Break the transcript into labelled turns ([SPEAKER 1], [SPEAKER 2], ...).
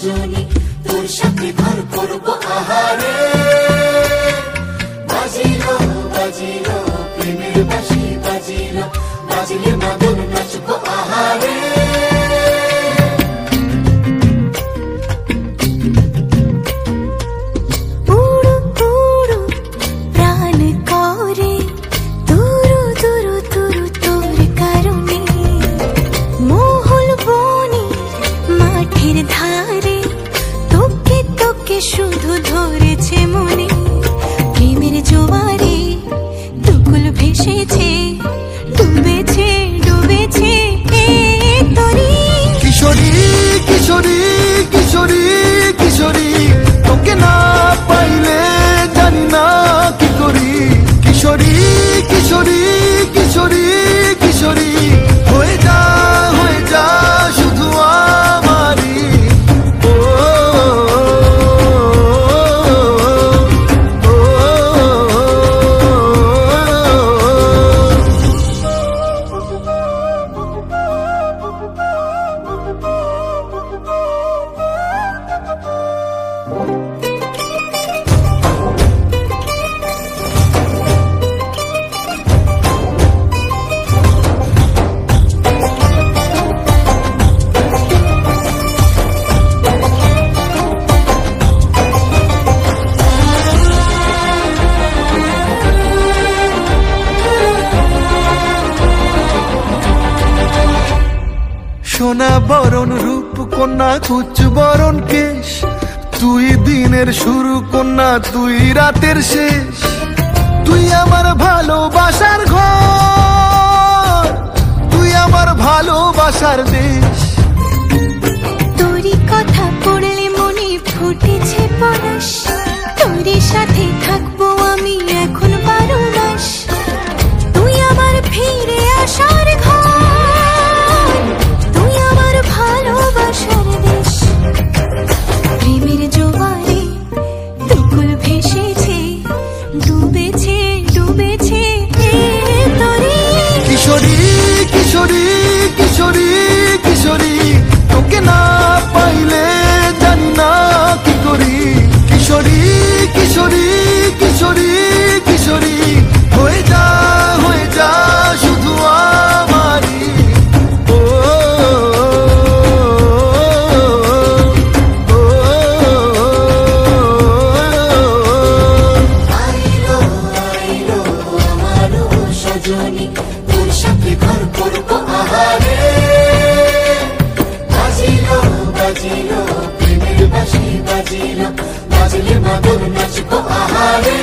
[SPEAKER 1] সজনী তোর সাথে ঘর করব আহারে বাজিলো বাজিলো প্রেমের বাঁশি বাজিলো বাজলে মাদল নাচবো আহারে
[SPEAKER 2] ধারে তোকে তোকে শুধু ধরেছে মনে প্রেমের জোয়ারে দুকুল ভেসেছে ডুবেছে ডুবেছে তরি
[SPEAKER 3] কিশোরী কিশোরী কিশোরী কিশোরী তোকে না পাইলে জানি না কি করি কিশোরী কিশোরী কিশোরী কিশোরী হয়ে যা শুধু সোনা বরণ রূপ কন্যা কুচ বরণ কেশ তুই দিনের শুরু কন্যা তুই রাতের শেষ তুই আমার ভালোবাসার ঘর তুই আমার ভালোবাসার দেশ
[SPEAKER 2] তোরই কথা পড়লে মনে ফুটেছে পরশ তোরই সাথে থাকবো আমি এখন 12 মাস তুই আমার ফিরে আসার ঘর ভালোবাসার দেশ প্রেমের জোয়ারে দুকুল ভেসেছে ডুবেছে ডুবেছে তরি
[SPEAKER 3] কিশোরী কিশোরী কিশোরী কিশোরী তোকে না পাইলে জানি না কি করি কিশোরী কিশোরী কিশোরী কিশোরী হয়ে যা শুধু আমারি
[SPEAKER 1] তোর সাথে ঘর করবো আহারে বাজিলো বাজিলো প্রেমের বাঁশি বাজিলো বাজলে মাদল নাচবো আহারে